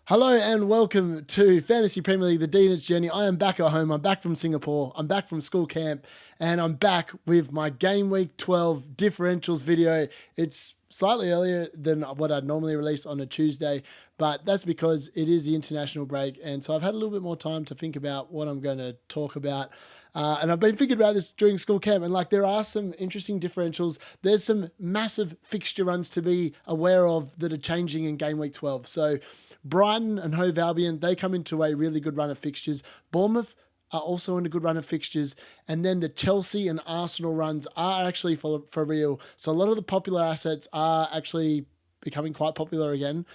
Hello and welcome to Fantasy Premier League, the D&H journey. I am back at home. I'm back from Singapore. I'm back from school camp and I'm back with my Game Week 12 differentials video. It's slightly earlier than what I'd normally release on a Tuesday, but that's because it is the international break. And so I've had a little bit more time to think about what I'm going to talk about. And I've been thinking about this during school camp, and there are some interesting differentials. There's some massive fixture runs to be aware of that are changing in Game Week 12. So Brighton and Hove Albion, they come into a really good run of fixtures. Bournemouth are also in a good run of fixtures. And then the Chelsea and Arsenal runs are actually for real. So a lot of the popular assets are actually becoming quite popular again.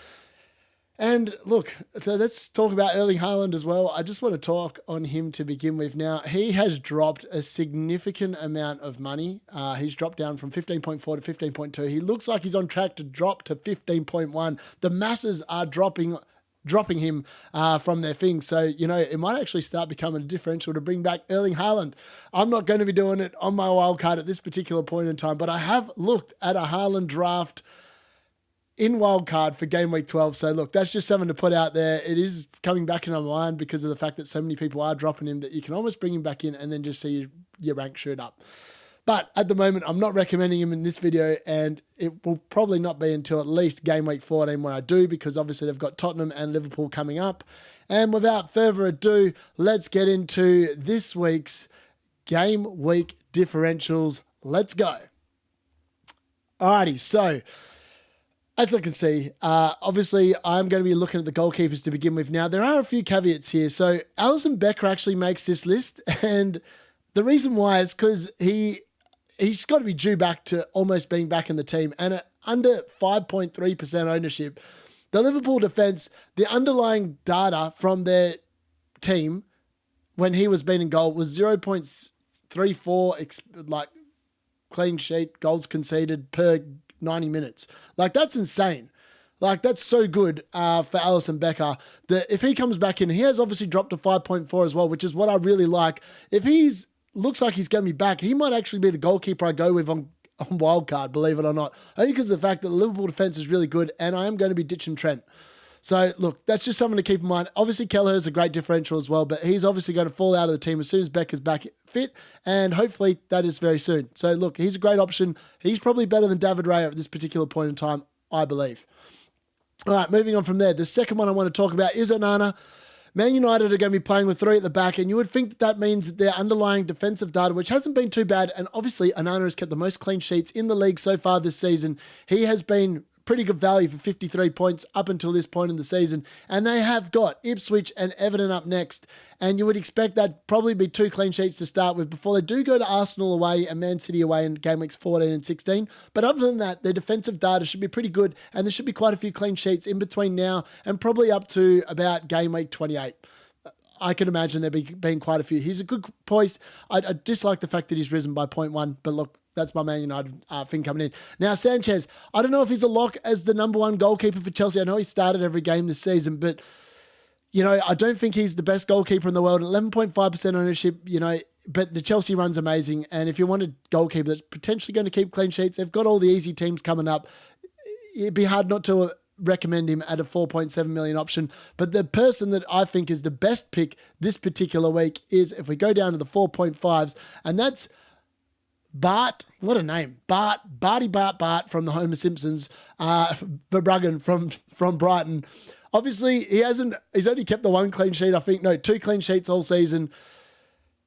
And look, let's talk about Erling Haaland as well. I just want to talk on him to begin with. Now, he has dropped a significant amount of money. He's dropped down from 15.4 to 15.2. He looks like he's on track to drop to 15.1. The masses are dropping him from their things. So, it might actually start becoming a differential to bring back Erling Haaland. I'm not going to be doing it on my wildcard at this particular point in time, but I have looked at a Haaland draft in wildcard for Game Week 12. So look, that's just something to put out there. It is coming back in my mind because of the fact that so many people are dropping him that you can almost bring him back in and then just see your rank shoot up. But at the moment, I'm not recommending him in this video, and it will probably not be until at least Game Week 14 when I do, because obviously they've got Tottenham and Liverpool coming up. And without further ado, let's get into this week's Game Week differentials. Let's go. Alrighty, so as I can see, obviously I'm going to be looking at the goalkeepers to begin with. Now, there are a few caveats here. So Alisson Becker actually makes this list, and the reason why is because he's got to be due back to almost being back in the team, and at under 5.3% ownership. The Liverpool defence, the underlying data from their team when he was being in goal was 0.34 clean sheet goals conceded per 90 minutes. That's insane. That's so good for Alisson Becker that if he comes back in, he has obviously dropped to 5.4 as well, which is what I really like. If looks like he's going to be back, he might actually be the goalkeeper I go with on wildcard, believe it or not, only because of the fact that the Liverpool defense is really good, and I am going to be ditching Trent. So, look, that's just something to keep in mind. Obviously, Kelleher is a great differential as well, but he's obviously going to fall out of the team as soon as Becker's back fit, and hopefully that is very soon. So, look, he's a great option. He's probably better than David Raya at this particular point in time, I believe. All right, moving on from there. The second one I want to talk about is Onana. Man United are going to be playing with three at the back, and you would think that means that their underlying defensive data, which hasn't been too bad, and obviously Onana has kept the most clean sheets in the league so far this season. He has been pretty good value for 53 points up until this point in the season. And they have got Ipswich and Everton up next. And you would expect that probably be two clean sheets to start with before they do go to Arsenal away and Man City away in game weeks 14 and 16. But other than that, their defensive data should be pretty good. And there should be quite a few clean sheets in between now and probably up to about game week 28. I can imagine there being quite a few. He's a good poise. I dislike the fact that he's risen by 0.1, but look, that's my Man United thing coming in. Now, Sanchez, I don't know if he's a lock as the number one goalkeeper for Chelsea. I know he started every game this season, but, I don't think he's the best goalkeeper in the world. 11.5% ownership, but the Chelsea run's amazing. And if you want a goalkeeper that's potentially going to keep clean sheets, they've got all the easy teams coming up. It'd be hard not to recommend him at a 4.7 million option. But the person that I think is the best pick this particular week is, if we go down to the 4.5s, and that's Bart, what a name, Barty Bart from the Homer Simpsons, Verbruggen from Brighton. Obviously, he's only kept the one clean sheet, two clean sheets all season.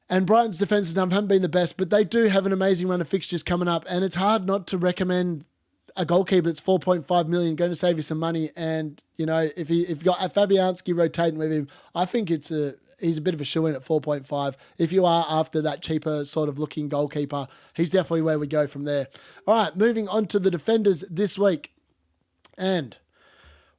And Brighton's defensive number haven't been the best, but they do have an amazing run of fixtures coming up, and it's hard not to recommend a goalkeeper that's 4.5 million, going to save you some money. And, if you've got Fabianski rotating with him, I think he's a bit of a shoe-in at 4.5. If you are after that cheaper sort of looking goalkeeper, he's definitely where we go from there. All right, moving on to the defenders this week. And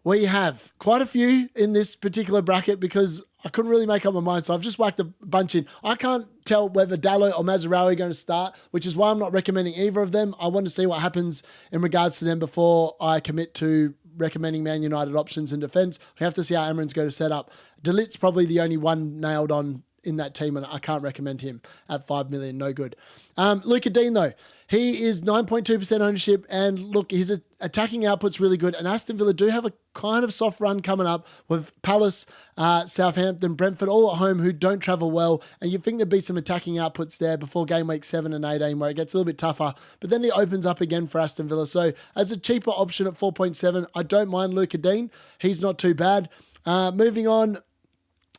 we have quite a few in this particular bracket because I couldn't really make up my mind, so I've just whacked a bunch in. I can't tell whether Dalot or Mazraoui are going to start, which is why I'm not recommending either of them. I want to see what happens in regards to them before I commit to recommending Man United options in defence. We have to see how Amarin's going to set up. De Ligt's probably the only one nailed on in that team, and I can't recommend him at 5 million. No good. Luca Dean, though, he is 9.2% ownership, and look, his attacking output's really good, and Aston Villa do have a kind of soft run coming up with Palace, Southampton, Brentford, all at home, who don't travel well, and you'd think there'd be some attacking outputs there before game week 7 and 18, where it gets a little bit tougher, but then it opens up again for Aston Villa. So as a cheaper option at 4.7, I don't mind Luca Dean. He's not too bad. Moving on,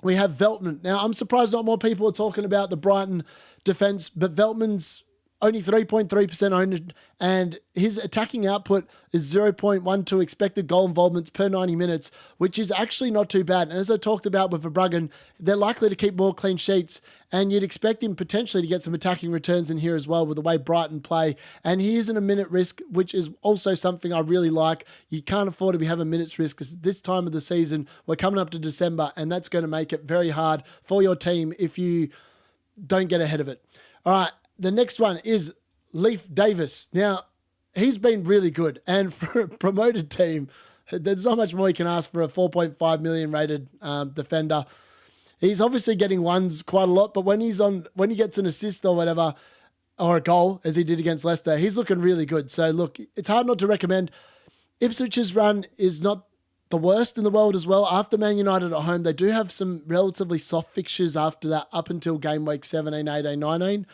we have Veltman. Now, I'm surprised not more people are talking about the Brighton defense, but Veltman's only 3.3% owned, and his attacking output is 0.12 expected goal involvements per 90 minutes, which is actually not too bad. And as I talked about with Verbruggen, they're likely to keep more clean sheets, and you'd expect him potentially to get some attacking returns in here as well with the way Brighton play. And he isn't a minute risk, which is also something I really like. You can't afford to be having minutes risk because this time of the season, we're coming up to December, and that's going to make it very hard for your team if you don't get ahead of it. All right. The next one is Leif Davis. Now, he's been really good. And for a promoted team, there's not much more you can ask for a 4.5 million rated defender. He's obviously getting ones quite a lot, but when he gets an assist or whatever, or a goal, as he did against Leicester, he's looking really good. So look, it's hard not to recommend. Ipswich's run is not the worst in the world as well. After Man United at home, they do have some relatively soft fixtures after that up until game week 17, 18, 19.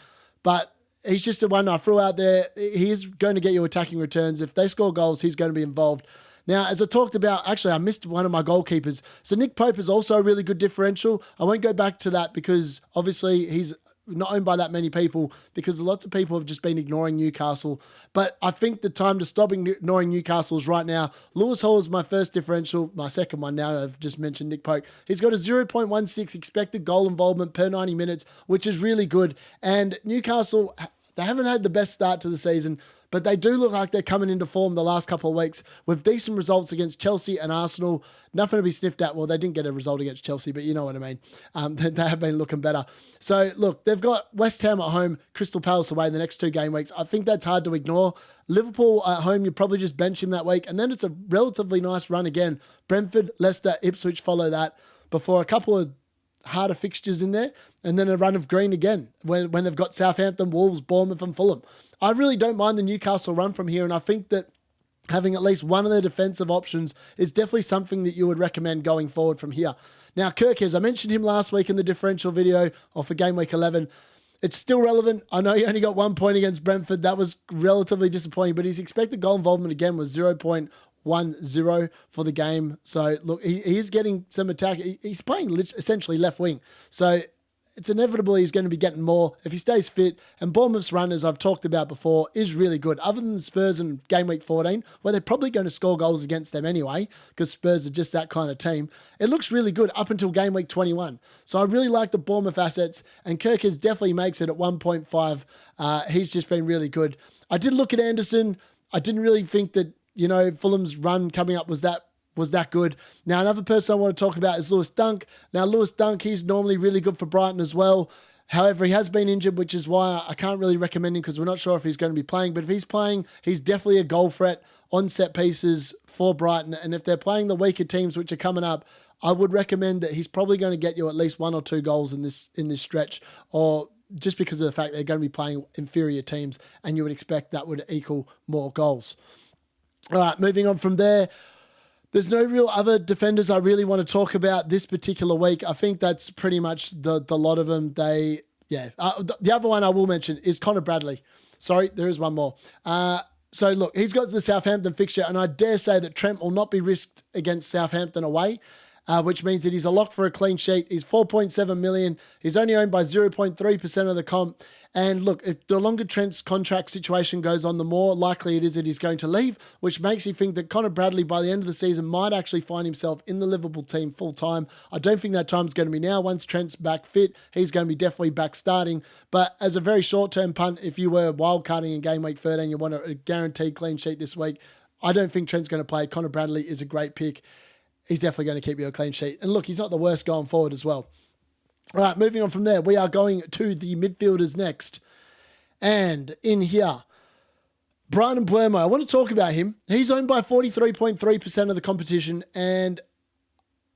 But he's just a one I threw out there. He is going to get you attacking returns. If they score goals, he's going to be involved. Now, as I talked about, actually, I missed one of my goalkeepers. So Nick Pope is also a really good differential. I won't go back to that because obviously he's not owned by that many people because lots of people have just been ignoring Newcastle. But I think the time to stop ignoring Newcastle is right now. Lewis Hall is my first differential, my second one now. I've just mentioned Nick Pope. He's got a 0.16 expected goal involvement per 90 minutes, which is really good. And Newcastle, they haven't had the best start to the season, but they do look like they're coming into form the last couple of weeks with decent results against Chelsea and Arsenal. Nothing to be sniffed at. Well, they didn't get a result against Chelsea, but you know what I mean. They have been looking better. So, look, they've got West Ham at home, Crystal Palace away in the next 2 game weeks. I think that's hard to ignore. Liverpool at home, you probably just bench him that week. And then it's a relatively nice run again. Brentford, Leicester, Ipswich follow that before a couple of harder fixtures in there, and then a run of green again when they've got Southampton, Wolves, Bournemouth and Fulham. I really don't mind the Newcastle run from here, and I think that having at least one of their defensive options is definitely something that you would recommend going forward from here. Now, Kirkes, I mentioned him last week in the differential video or for game week 11. It's still relevant. I know he only got 1 point against Brentford. That was relatively disappointing, but his expected goal involvement again was 0.10 for the game. So look, he is getting some attack. He's playing essentially left wing. So it's inevitable he's going to be getting more if he stays fit. And Bournemouth's run, as I've talked about before, is really good. Other than Spurs in game week 14, where they're probably going to score goals against them anyway, because Spurs are just that kind of team. It looks really good up until game week 21. So I really like the Bournemouth assets, and Kirkes definitely makes it at 1.5. He's just been really good. I did look at Anderson. I didn't really think that, you know, Fulham's run coming up was that good. Now, another person I want to talk about is Lewis Dunk. Now, Lewis Dunk, he's normally really good for Brighton as well. However, he has been injured, which is why I can't really recommend him because we're not sure if he's going to be playing. But if he's playing, he's definitely a goal threat on set pieces for Brighton. And if they're playing the weaker teams, which are coming up, I would recommend that he's probably going to get you at least 1 or 2 goals in this stretch, or just because of the fact they're going to be playing inferior teams, and you would expect that would equal more goals. All right, moving on from there. There's no real other defenders I really want to talk about this particular week. I think that's pretty much the lot of them. The other one I will mention is Connor Bradley. Sorry, there is one more. So look, he's got the Southampton fixture, and I dare say that Trent will not be risked against Southampton away, which means that he's a lock for a clean sheet. He's 4.7 million. He's only owned by 0.3% of the comp. And look, if the longer Trent's contract situation goes on, the more likely it is that he's going to leave, which makes me think that Connor Bradley, by the end of the season, might actually find himself in the Liverpool team full time. I don't think that time's going to be now. Once Trent's back fit, he's going to be definitely back starting. But as a very short-term punt, if you were wildcarding in game week 13, you want a guaranteed clean sheet this week, I don't think Trent's going to play. Connor Bradley is a great pick. He's definitely going to keep you a clean sheet. And look, he's not the worst going forward as well. All right, moving on from there, we are going to the midfielders next. And in here, Brian Mbeumo, I want to talk about him. He's owned by 43.3% of the competition, and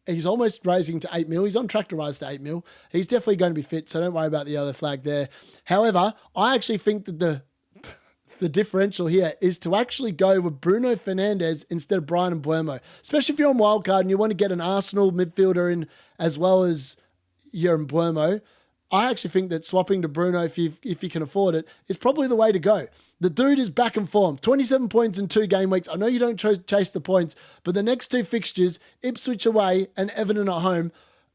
He's almost raising to 8 mil. He's on track to rise to 8 mil. He's definitely going to be fit, so don't worry about the yellow flag there. However, I actually think that the differential here is to actually go with Bruno Fernandes instead of Brian Mbeumo, especially if you're on wildcard and you want to get an Arsenal midfielder in as well as your Mbeumo. I actually think that swapping to Bruno, if you can afford it, is probably the way to go. The dude is back in form. 27 points in 2 game weeks. I know you don't chase the points, but the next 2 fixtures, Ipswich away and Everton at home,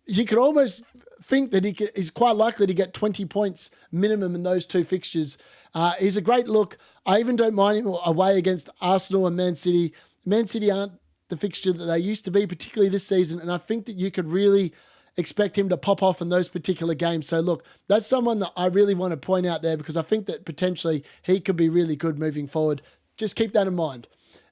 you could almost think that he's quite likely to get 20 points minimum in those 2 fixtures. He's a great look. I even don't mind him away against Arsenal and Man City. Man City aren't the fixture that they used to be, particularly this season, and I think that you could really expect him to pop off in those particular games. So look, that's someone that I really want to point out there because I think that potentially he could be really good moving forward. Just keep that in mind.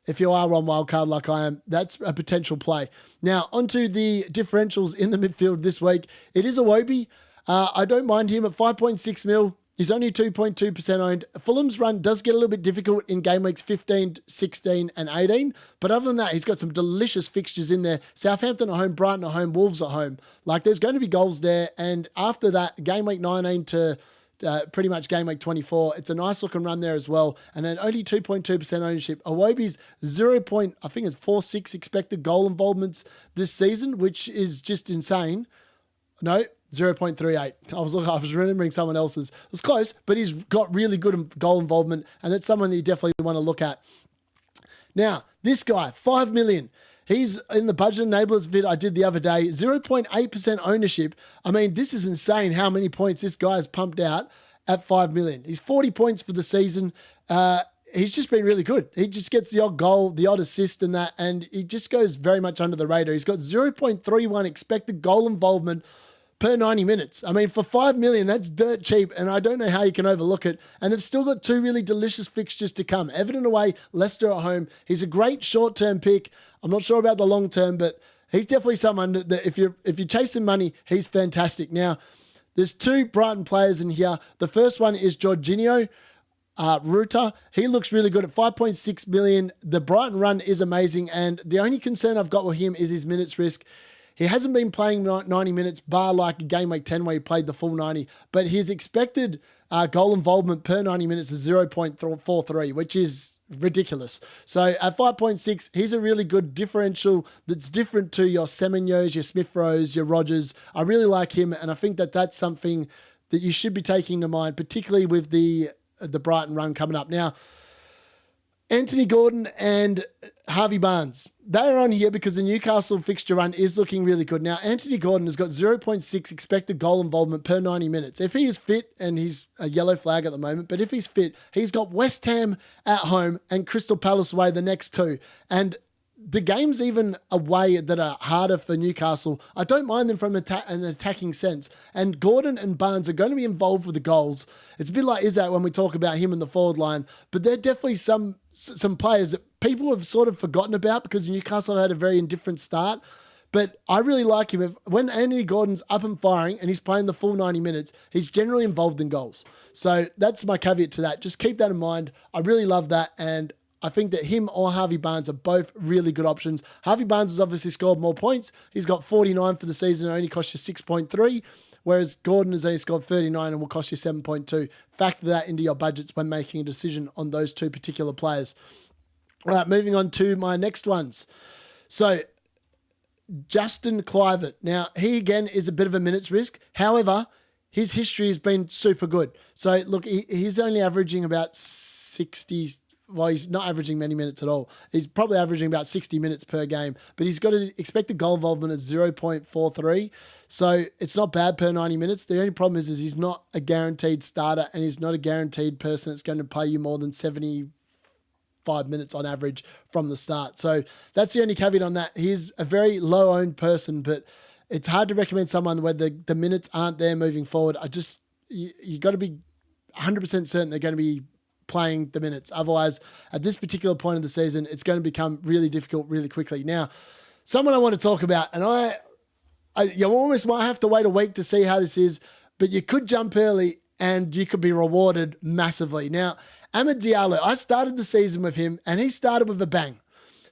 If you are on wildcard like I am, that's a potential play. Now, onto the differentials in the midfield this week. It is Iwobi. I don't mind him at 5.6 mil. He's only 2.2% owned. Fulham's run does get a little bit difficult in game weeks 15, 16 and 18. But other than that, he's got some delicious fixtures in there. Southampton at home, Brighton at home, Wolves at home. Like there's going to be goals there. And after that, game week 19 to pretty much game week 24, it's a nice looking run there as well. And then only 2.2% ownership. Iwobi's 0.46 expected goal involvements this season, which is just insane. No, 0.38. I was remembering someone else's. It was close, but he's got really good goal involvement, and it's someone you definitely want to look at. Now, this guy, 5 million. He's in the budget enablers vid I did the other day, 0.8% ownership. I mean, this is insane how many points this guy has pumped out at 5 million. He's 40 points for the season. He's just been really good. He just gets the odd goal, the odd assist and that, and he just goes very much under the radar. He's got 0.31 expected goal involvement per 90 minutes. I mean, for 5 million, that's dirt cheap, and I don't know how you can overlook it. And they've still got 2 really delicious fixtures to come. Everton away, Leicester at home. He's a great short-term pick. I'm not sure about the long-term, but he's definitely someone that if you're chasing money, he's fantastic. Now, there's 2 Brighton players in here. The first one is Jorginho Ruta. He looks really good at 5.6 million. The Brighton run is amazing, and the only concern I've got with him is his minutes risk. He hasn't been playing 90 minutes, bar like game week 10 where he played the full 90, but his expected goal involvement per 90 minutes is 0.43, which is ridiculous. So at 5.6, he's a really good differential that's different to your Semenyos, your Smith-Rowes, your Rodgers. I really like him, and I think that that's something that you should be taking to mind, particularly with the Brighton run coming up. Now, Anthony Gordon and Harvey Barnes, they're on here because the Newcastle fixture run is looking really good. Now, Anthony Gordon has got 0.6 expected goal involvement per 90 minutes. If he is fit, and he's a yellow flag at the moment, but if he's fit, he's got West Ham at home and Crystal Palace away the next 2. And the games even away that are harder for Newcastle, I don't mind them from an attacking sense. And Gordon and Barnes are going to be involved with the goals. It's a bit like Izzat when we talk about him in the forward line, but they're definitely some players that people have sort of forgotten about because Newcastle had a very indifferent start. But I really like him. When Anthony Gordon's up and firing and he's playing the full 90 minutes, he's generally involved in goals. So that's my caveat to that. Just keep that in mind. I really love that, and I think that him or Harvey Barnes are both really good options. Harvey Barnes has obviously scored more points. He's got 49 for the season and only cost you 6.3, whereas Gordon has only scored 39 and will cost you 7.2. Factor that into your budgets when making a decision on those 2 particular players. All right, moving on to my next ones. So, Justin Kluivert. Now, he again is a bit of a minutes risk. However, his history has been super good. So, look, he's only averaging about 60. Well, he's not averaging many minutes at all. He's probably averaging about 60 minutes per game, but he's got an expected goal involvement of 0.43. So it's not bad per 90 minutes. The only problem is he's not a guaranteed starter, and he's not a guaranteed person that's going to play you more than 75 minutes on average from the start. So that's the only caveat on that. He's a very low-owned person, but it's hard to recommend someone where the minutes aren't there moving forward. You got to be 100% certain they're going to be playing the minutes. Otherwise, at this particular point of the season, it's going to become really difficult really quickly. Now, someone I want to talk about, and you almost might have to wait a week to see how this is, but you could jump early and you could be rewarded massively. Now, Amad Diallo, I started the season with him and he started with a bang.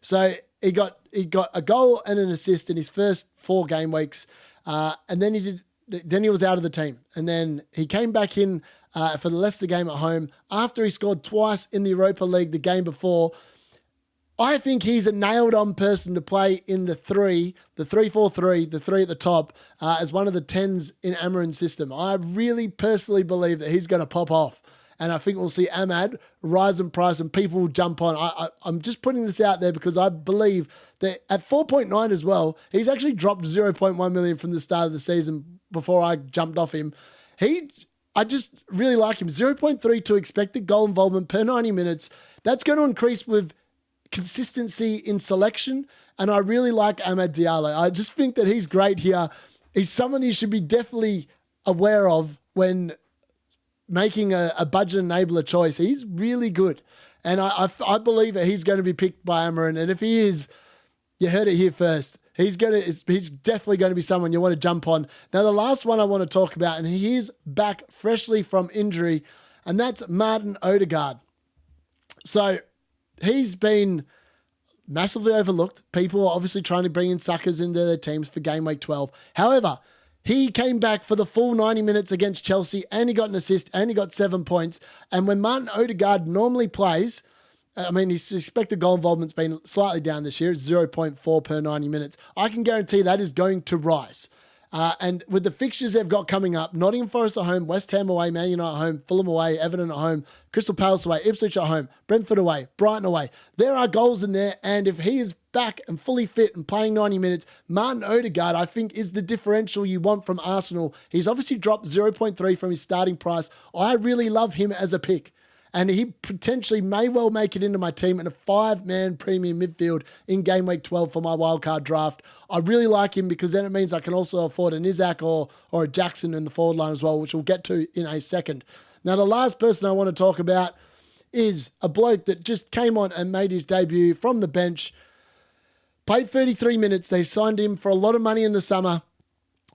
So he got a goal and an assist in his first 4 game weeks, and then he was out of the team, and then he came back in for the Leicester game at home after he scored twice in the Europa League the game before. I think he's a nailed-on person to play in the 3-4-3, the 3 at the top, as one of the 10s in Amarin's system. I really personally believe that he's going to pop off. And I think we'll see Ahmad rise in price and people will jump on. I'm just putting this out there because I believe that at 4.9 as well, he's actually dropped 0.1 million from the start of the season before I jumped off him. I just really like him. 0.32 expected goal involvement per 90 minutes. That's going to increase with consistency in selection, and I really like Amad Diallo. I just think that he's great here. He's someone you should be definitely aware of when making a budget enabler choice. He's really good, and I believe that he's going to be picked by Amarin, and if he is, you heard it here first. He's definitely going to be someone you want to jump on. Now, the last one I want to talk about, and he is back freshly from injury, and that's Martin Odegaard. So he's been massively overlooked. People are obviously trying to bring in suckers into their teams for game week 12. However, he came back for the full 90 minutes against Chelsea, and he got an assist, and he got 7 points. And when Martin Odegaard normally plays, I mean, his expected goal involvement's been slightly down this year. It's 0.4 per 90 minutes. I can guarantee that is going to rise. And with the fixtures they've got coming up, Nottingham Forest at home, West Ham away, Man United at home, Fulham away, Everton at home, Crystal Palace away, Ipswich at home, Brentford away, Brighton away. There are goals in there, and if he is back and fully fit and playing 90 minutes, Martin Odegaard, I think, is the differential you want from Arsenal. He's obviously dropped 0.3 from his starting price. I really love him as a pick. And he potentially may well make it into my team in a 5-man premium midfield in game week 12 for my wildcard draft. I really like him because then it means I can also afford an Isaac or a Jackson in the forward line as well, which we'll get to in a second. Now, the last person I want to talk about is a bloke that just came on and made his debut from the bench. Played 33 minutes. They signed him for a lot of money in the summer.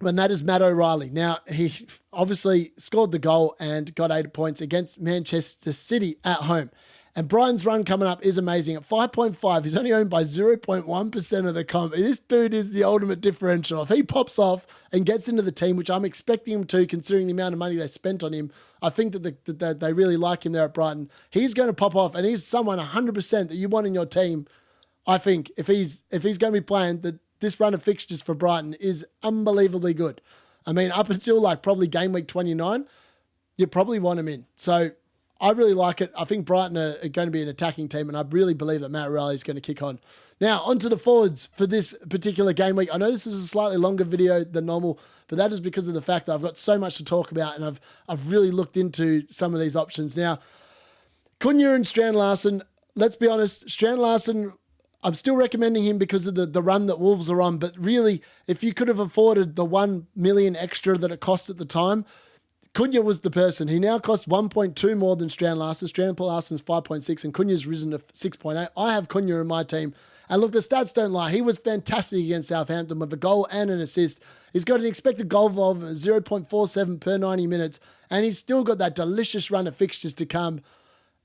And that is Matt O'Reilly. Now, he obviously scored the goal and got 8 points against Manchester City at home. And Brighton's run coming up is amazing. At 5.5, he's only owned by 0.1% of the comp. This dude is the ultimate differential. If he pops off and gets into the team, which I'm expecting him to, considering the amount of money they spent on him, I think that they really like him there at Brighton. He's going to pop off, and he's someone 100% that you want in your team. I think if he's going to be playing, this run of fixtures for Brighton is unbelievably good. I mean, up until probably game week 29, you probably want him in. So I really like it. I think Brighton are going to be an attacking team, and I really believe that Matt O'Reilly is going to kick on. Now, onto the forwards for this particular game week. I know this is a slightly longer video than normal, but that is because of the fact that I've got so much to talk about, and I've really looked into some of these options. Now, Cunha and Strand Larsen, let's be honest, Strand Larsen, I'm still recommending him because of the run that Wolves are on, but really, if you could have afforded the 1 million extra that it cost at the time, Cunha was the person. He now costs 1.2 more than Strand Larsen. Strand Larsen's 5.6 and Cunha's risen to 6.8. I have Cunha in my team. And look, the stats don't lie. He was fantastic against Southampton with a goal and an assist. He's got an expected goal involvement of 0.47 per 90 minutes, and he's still got that delicious run of fixtures to come.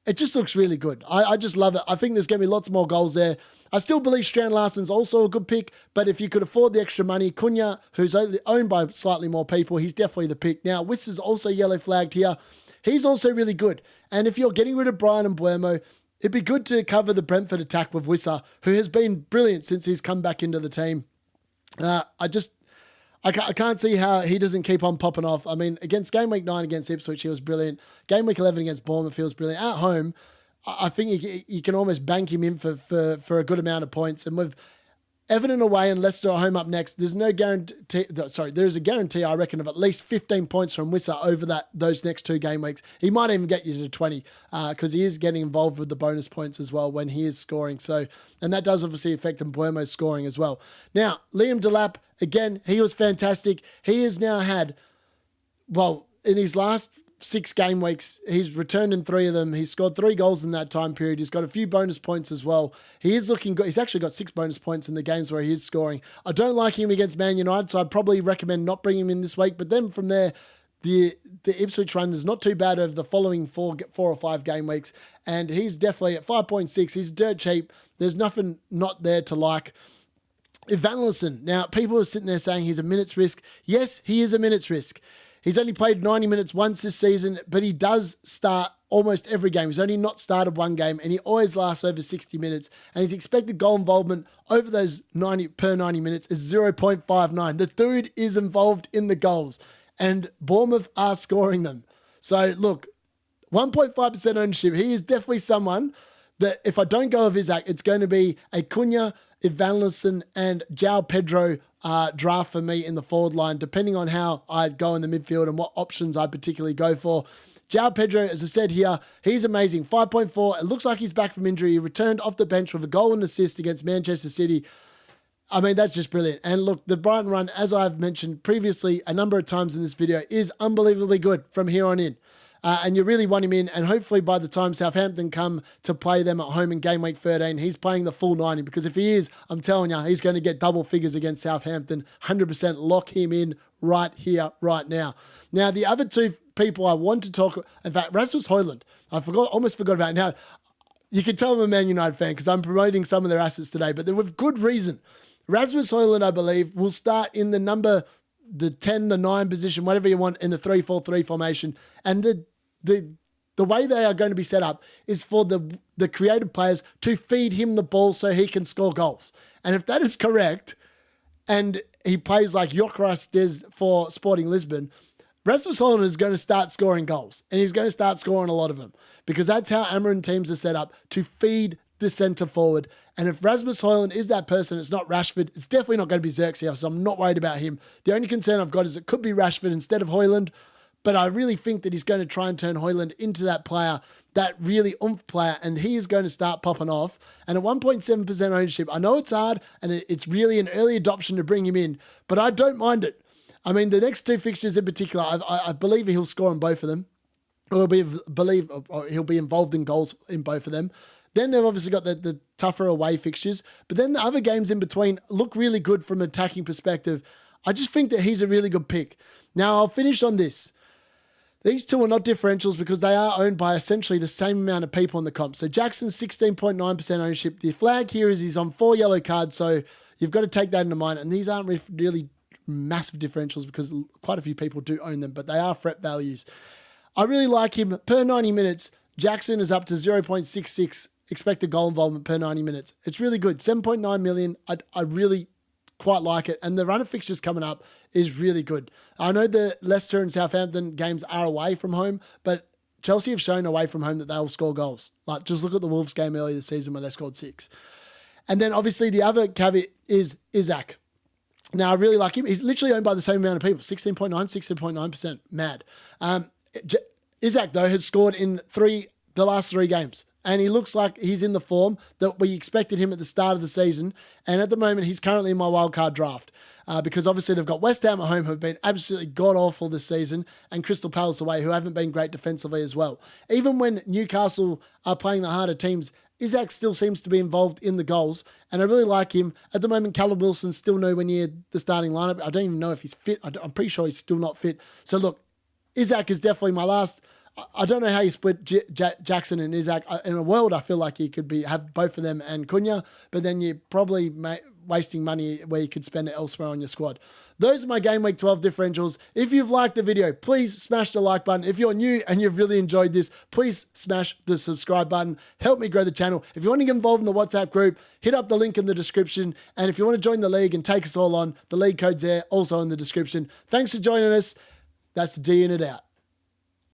It just looks really good. I just love it. I think there's going to be lots more goals there. I still believe Strand Larsen's also a good pick, but if you could afford the extra money, Cunha, who's owned by slightly more people, he's definitely the pick. Now, Wiss is also yellow flagged here. He's also really good. And if you're getting rid of Brian and Buemo, it'd be good to cover the Brentford attack with Wissa, who has been brilliant since he's come back into the team. I can't see how he doesn't keep on popping off. I mean, against game week 9 against Ipswich, he was brilliant. Game week 11 against Bournemouth, he was brilliant. At home, I think you can almost bank him in for a good amount of points. And with Everton away and Leicester at home up next, there's no guarantee. Sorry, there is a guarantee, I reckon, of at least 15 points from Wissa over those next 2 game weeks. He might even get you to 20 because he is getting involved with the bonus points as well when he is scoring. So, and that does obviously affect Mbuemo's scoring as well. Now, Liam Delap, again, he was fantastic. He has now had, in his last 6 game weeks, he's returned in 3 of them. He's scored 3 goals in that time period. He's got a few bonus points as well. He is looking good. He's actually got 6 bonus points in the games where he is scoring. I don't like him against Man United, so I'd probably recommend not bringing him in this week. But then from there, the Ipswich run is not too bad over the following four or five game weeks. And he's definitely at 5.6. He's dirt cheap. There's nothing not there to like. Evanilson. Now, people are sitting there saying he's a minutes risk. Yes, he is a minutes risk. He's only played 90 minutes once this season, but he does start almost every game. He's only not started one game, and he always lasts over 60 minutes. And his expected goal involvement over those 90 minutes is 0.59. The dude is involved in the goals, and Bournemouth are scoring them. So, look, 1.5% ownership. He is definitely someone that if I don't go with Isaac, it's going to be a Cunha, Evanilson, and João Pedro draft for me in the forward line, depending on how I go in the midfield and what options I particularly go for. João Pedro, as I said here, he's amazing. 5.4. It looks like he's back from injury. He returned off the bench with a goal and assist against Manchester City. I mean, that's just brilliant. And look, the Brighton run, as I've mentioned previously a number of times in this video, is unbelievably good from here on in. And you really want him in. And hopefully by the time Southampton come to play them at home in game week 13, he's playing the full 90. Because if he is, I'm telling you, he's going to get double figures against Southampton. 100% lock him in right here, right now. Now, the other two people I want to talk, in fact, Rasmus Højlund. I almost forgot about it. Now, you can tell I'm a Man United fan because I'm promoting some of their assets today, but with good reason. Rasmus Højlund, I believe, will start in the 10, the 9 position, whatever you want, in the 3-4-3 formation. And the way they are going to be set up is for the creative players to feed him the ball so he can score goals. And if that is correct, and he plays like Gyökeres does for Sporting Lisbon, Rasmus Højlund is going to start scoring goals. And he's going to start scoring a lot of them. Because that's how Amarin teams are set up, to feed the centre forward. And if Rasmus Højlund is that person, it's not Rashford. It's definitely not going to be Xerxes, so I'm not worried about him. The only concern I've got is it could be Rashford instead of Højlund. But I really think that he's going to try and turn Højlund into that player, that really oomph player, and he is going to start popping off. And at 1.7% ownership, I know it's hard, and it's really an early adoption to bring him in, but I don't mind it. I mean, the next two fixtures in particular, I believe he'll score in both of them. Or he'll be involved in goals in both of them. Then they've obviously got the tougher away fixtures, but then the other games in between look really good from an attacking perspective. I just think that he's a really good pick. Now, I'll finish on this. These two are not differentials because they are owned by essentially the same amount of people in the comp. So Jackson's 16.9% ownership. The flag here is he's on 4 yellow cards, so you've got to take that into mind. And these aren't really massive differentials because quite a few people do own them, but they are fret values. I really like him. Per 90 minutes, Jackson is up to 0.66 expected goal involvement per 90 minutes. It's really good. 7.9 million. I really quite like it. And the run of fixtures coming up is really good. I know the Leicester and Southampton games are away from home, but Chelsea have shown away from home that they'll score goals. Like, just look at the Wolves game earlier this season where they scored 6. And then obviously the other caveat is Isaac. Now, I really like him. He's literally owned by the same amount of people, 16.9%. Mad. Isaac, though, has scored in the last 3 games. And he looks like he's in the form that we expected him at the start of the season. And at the moment, he's currently in my wildcard draft. Because obviously they've got West Ham at home, who have been absolutely god-awful this season, and Crystal Palace away, who haven't been great defensively as well. Even when Newcastle are playing the harder teams, Isaac still seems to be involved in the goals. And I really like him. At the moment, Callum Wilson's still nowhere near the starting lineup. I don't even know if he's fit. I'm pretty sure he's still not fit. So look, Isaac is definitely my last. I don't know how you split Jackson and Isaac. In a world, I feel like you could have both of them and Cunha, but then you're probably wasting money where you could spend it elsewhere on your squad. Those are my Game Week 12 differentials. If you've liked the video, please smash the like button. If you're new and you've really enjoyed this, please smash the subscribe button. Help me grow the channel. If you want to get involved in the WhatsApp group, hit up the link in the description. And if you want to join the league and take us all on, the league code's there, also in the description. Thanks for joining us. That's the D in it out.